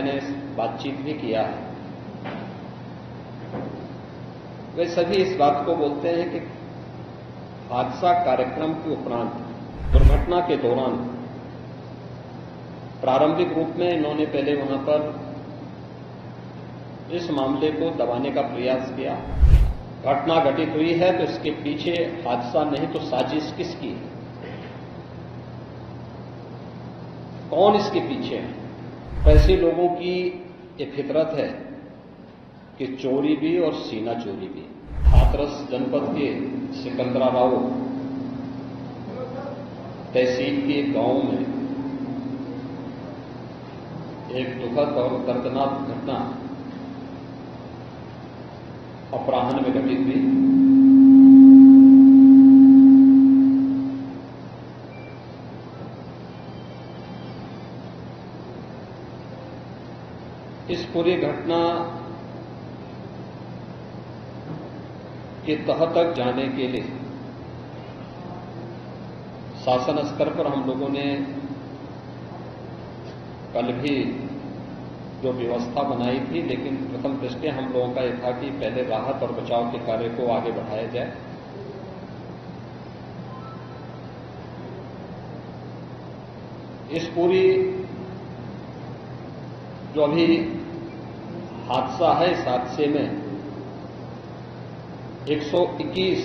मैंने बातचीत भी किया है, वे सभी इस बात को बोलते हैं कि हादसा कार्यक्रम के उपरांत, दुर्घटना के दौरान प्रारंभिक रूप में इन्होंने पहले वहां पर इस मामले को दबाने का प्रयास किया। घटना घटित हुई है तो इसके पीछे हादसा नहीं तो साजिश किसकी है, कौन इसके पीछे है। ऐसे लोगों की ये फितरत है कि चोरी भी और सीना चोरी भी। हाथरस जनपद के सिकंदराबाद तहसील के गांव में एक दुखद और दर्दनाक घटना अपराह्न में घटित हुई। इस पूरी घटना के तह तक जाने के लिए शासन स्तर पर हम लोगों ने कल भी जो व्यवस्था बनाई थी, लेकिन प्रथम दृष्टया हम लोगों का यह था कि पहले राहत और बचाव के कार्य को आगे बढ़ाया जाए। इस पूरी जो अभी हादसा है, इस हादसे में 121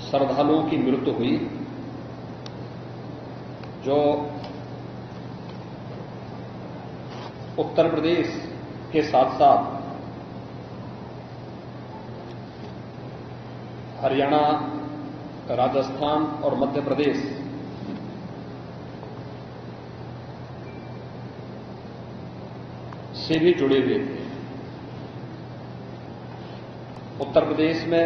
श्रद्धालुओं की मृत्यु हुई, जो उत्तर प्रदेश के साथ साथ हरियाणा, राजस्थान और मध्य प्रदेश से भी जुड़े हुए थे। उत्तर प्रदेश में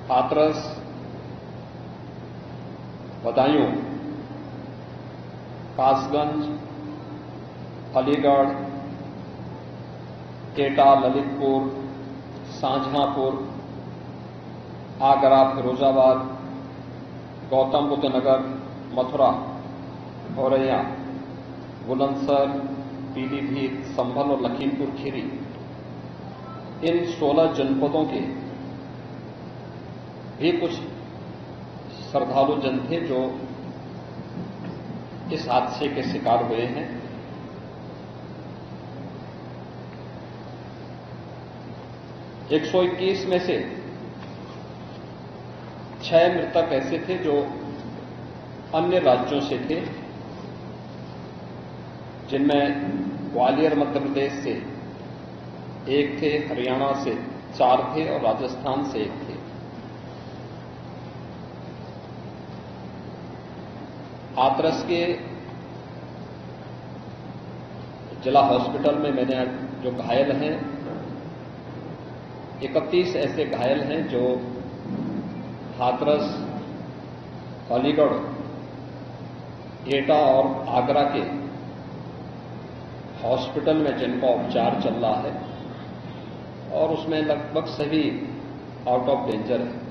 हाथरस, बदायूं, कासगंज, अलीगढ़, एटा, ललितपुर, शाहजहांपुर, आगरा, फिरोजाबाद, गौतम बुद्ध नगर, मथुरा, औरैया, बुलंदशहर, पीलीभीत, संभल और लखीमपुर खीरी, इन 16 जनपदों के भी कुछ श्रद्धालु जन थे जो इस हादसे के शिकार हुए हैं। एक 121 में से 6 मृतक ऐसे थे जो अन्य राज्यों से थे, जिनमें ग्वालियर मध्य प्रदेश से 1 थे, हरियाणा से 4 थे और राजस्थान से 1 थे। हाथरस के जिला हॉस्पिटल में मैंने जो घायल हैं, 31 ऐसे घायल हैं जो हाथरस, अलीगढ़, एटा और आगरा के हॉस्पिटल में जिनका उपचार चल रहा है, और उसमें लगभग सभी आउट ऑफ डेंजर है।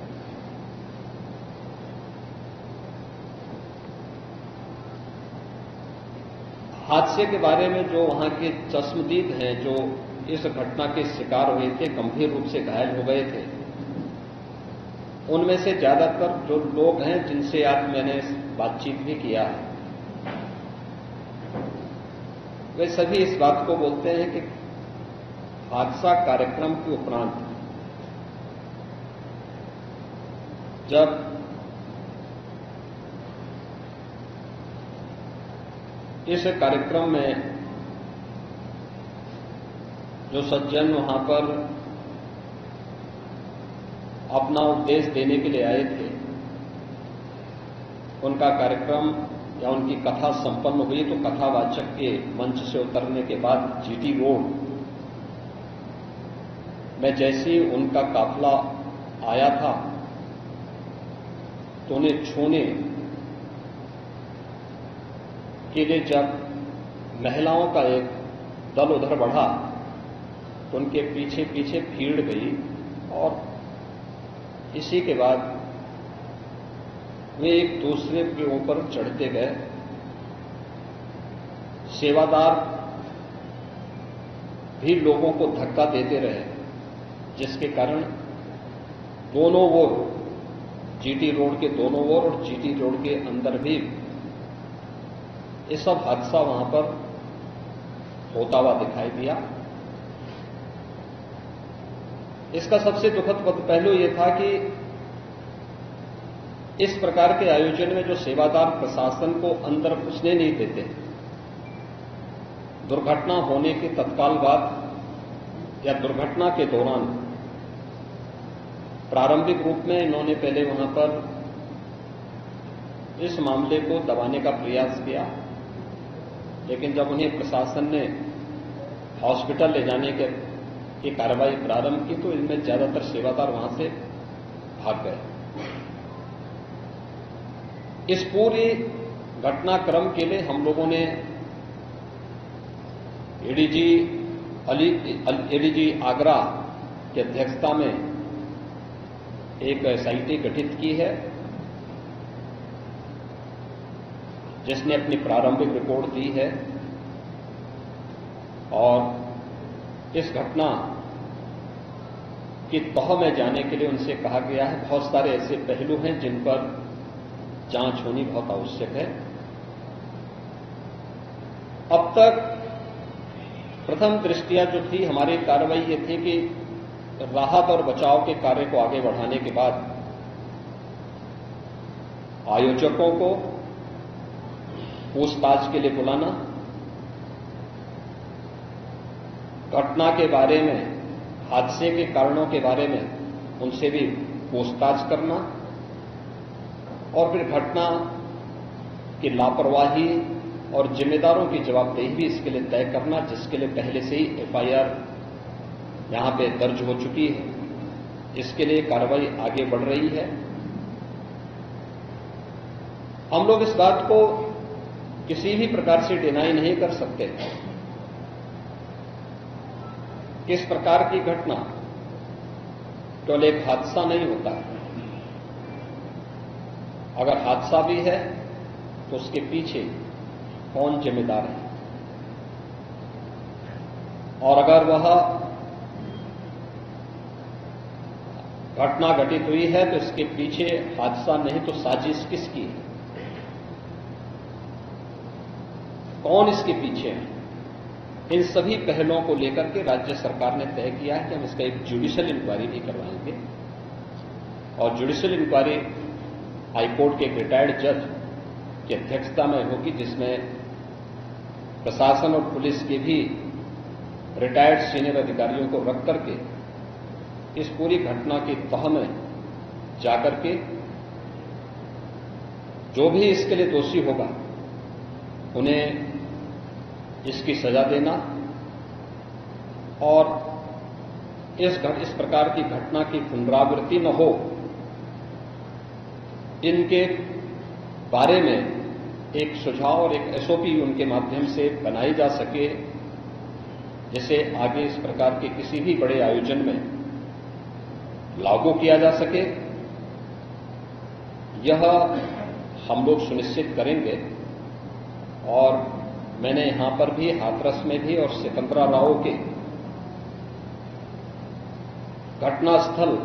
हादसे के बारे में जो वहां के चश्मदीद हैं, जो इस घटना के शिकार हुए थे, गंभीर रूप से घायल हो गए थे, उनमें से ज्यादातर जो लोग हैं जिनसे आज मैंने बातचीत भी किया है, वे सभी इस बात को बोलते हैं कि हादसा कार्यक्रम के उपरांत जब इस कार्यक्रम में जो सज्जन वहां पर अपना उपदेश देने के लिए आए थे, उनका कार्यक्रम या उनकी कथा संपन्न हुई तो कथावाचक के मंच से उतरने के बाद जीटी रोड में जैसे ही उनका काफिला आया था तो उन्हें छूने के लिए जब महिलाओं का एक दल उधर बढ़ा तो उनके पीछे पीछे भीड़ गई, और इसी के बाद वे एक दूसरे के ऊपर चढ़ते गए। सेवादार भी लोगों को धक्का देते रहे, जिसके कारण दोनों ओर, जीटी रोड के दोनों ओर और जीटी रोड के अंदर भी ये सब हादसा वहां पर होता हुआ दिखाई दिया। इसका सबसे दुखद पहलू यह था कि इस प्रकार के आयोजन में जो सेवादार प्रशासन को अंदर घुसने नहीं देते, दुर्घटना होने के तत्काल बाद या दुर्घटना के दौरान प्रारंभिक रूप में इन्होंने पहले वहां पर इस मामले को दबाने का प्रयास किया, लेकिन जब उन्हें प्रशासन ने हॉस्पिटल ले जाने की कार्रवाई प्रारंभ की तो इनमें ज्यादातर सेवादार वहां से भाग गए। इस पूरी घटनाक्रम के लिए हम लोगों ने एडीजी आगरा की अध्यक्षता में एक एसआईटी गठित की है, जिसने अपनी प्रारंभिक रिपोर्ट दी है और इस घटना की तह में जाने के लिए उनसे कहा गया है। बहुत सारे ऐसे पहलू हैं जिन पर जांच होनी बहुत आवश्यक है। अब तक प्रथम दृष्टया जो थी हमारी कार्रवाई ये थी कि राहत और बचाव के कार्य को आगे बढ़ाने के बाद आयोजकों को पूछताछ के लिए बुलाना, घटना के बारे में, हादसे के कारणों के बारे में उनसे भी पूछताछ करना और फिर घटना की लापरवाही और जिम्मेदारों की जवाबदेही भी इसके लिए तय करना, जिसके लिए पहले से ही एफआईआर यहां पे दर्ज हो चुकी है। इसके लिए कार्रवाई आगे बढ़ रही है। हम लोग इस बात को किसी भी प्रकार से डिनाई नहीं कर सकते कि इस प्रकार की घटना केवल एक हादसा नहीं होता है। अगर हादसा भी है तो उसके पीछे कौन जिम्मेदार है, और अगर वह घटना घटित हुई है तो इसके पीछे हादसा नहीं तो साजिश किसकी है, कौन इसके पीछे है, इन सभी पहलुओं को लेकर के राज्य सरकार ने तय किया है कि हम इसका एक जुडिशियल इंक्वायरी भी करवाएंगे। और जुडिशियल इंक्वायरी हाईकोर्ट के एक रिटायर्ड जज की अध्यक्षता में होगी, जिसमें प्रशासन और पुलिस के भी रिटायर्ड सीनियर अधिकारियों को रख करके इस पूरी घटना की तह में जाकर के जो भी इसके लिए दोषी होगा उन्हें इसकी सजा देना और इस प्रकार की घटना की पुनरावृत्ति न हो, इनके बारे में एक सुझाव और एक एसओपी उनके माध्यम से बनाई जा सके, जिसे आगे इस प्रकार के किसी भी बड़े आयोजन में लागू किया जा सके। यह हम लोग सुनिश्चित करेंगे। और मैंने यहां पर भी हाथरस में भी और सिकंदराराव के घटनास्थल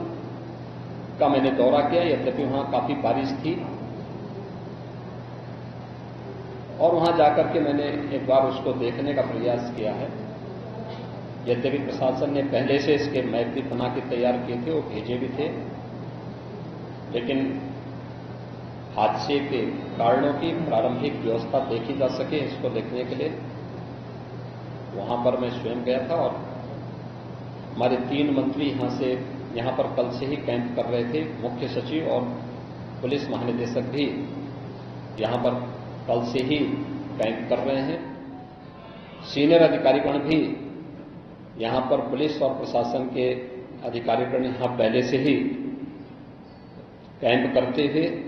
का मैंने दौरा किया, यद्यपि वहां काफी बारिश थी, और वहां जाकर के मैंने एक बार उसको देखने का प्रयास किया है। यद्यपि प्रशासन ने पहले से इसके मैप भी बना के तैयार किए थे, वो भेजे भी थे, लेकिन हादसे के कारणों की प्रारंभिक व्यवस्था देखी जा सके इसको देखने के लिए वहां पर मैं स्वयं गया था। और हमारे 3 मंत्री यहां पर कल से ही कैंप कर रहे थे। मुख्य सचिव और पुलिस महानिदेशक भी यहां पर कल से ही कैंप कर रहे हैं। सीनियर अधिकारीगण भी यहां पर पुलिस और प्रशासन के अधिकारीगण यहां पहले से ही कैंप करते हुए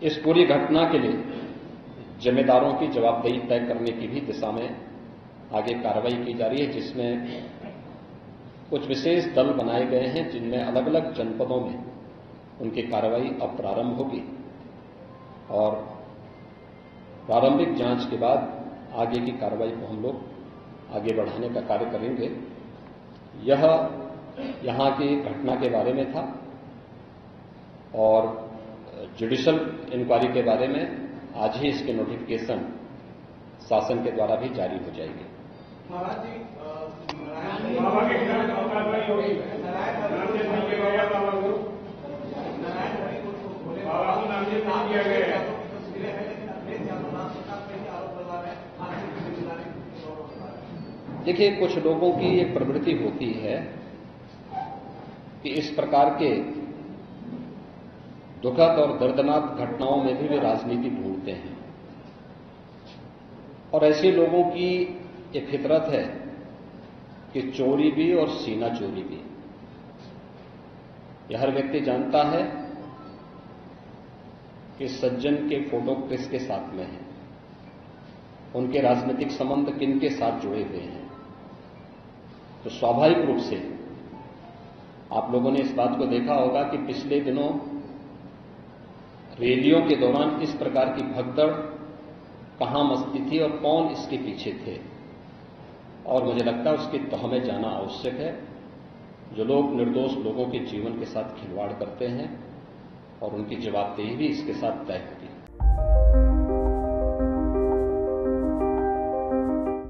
इस पूरी घटना के लिए जिम्मेदारों की जवाबदेही तय करने की भी दिशा में आगे कार्रवाई की जा रही है, जिसमें कुछ विशेष दल बनाए गए हैं, जिनमें अलग अलग जनपदों में उनकी कार्रवाई अब प्रारंभ होगी। और प्रारंभिक जांच के बाद आगे की कार्रवाई को हम लोग आगे बढ़ाने का कार्य करेंगे। यह यहां की घटना के बारे में था और जुडिशियल इंक्वायरी के बारे में आज ही इसके नोटिफिकेशन शासन के द्वारा भी जारी हो जाएगी। देखिए, कुछ लोगों की एक प्रवृत्ति होती है कि इस प्रकार के दुखद और दर्दनाक घटनाओं में भी वे राजनीति ढूंढते हैं और ऐसे लोगों की एक फितरत है कि चोरी भी और सीना चोरी भी। यह हर व्यक्ति जानता है कि सज्जन के फोटो किसके साथ में है, उनके राजनीतिक संबंध किनके साथ जुड़े हुए हैं। तो स्वाभाविक रूप से आप लोगों ने इस बात को देखा होगा कि पिछले दिनों रैलियों के दौरान इस प्रकार की भगदड़ कहां मचती थी और कौन इसके पीछे थे, और मुझे लगता है उसकी तह में जाना आवश्यक है। जो लोग निर्दोष लोगों के जीवन के साथ खिलवाड़ करते हैं और उनकी जवाबदेही भी इसके साथ तय होती है।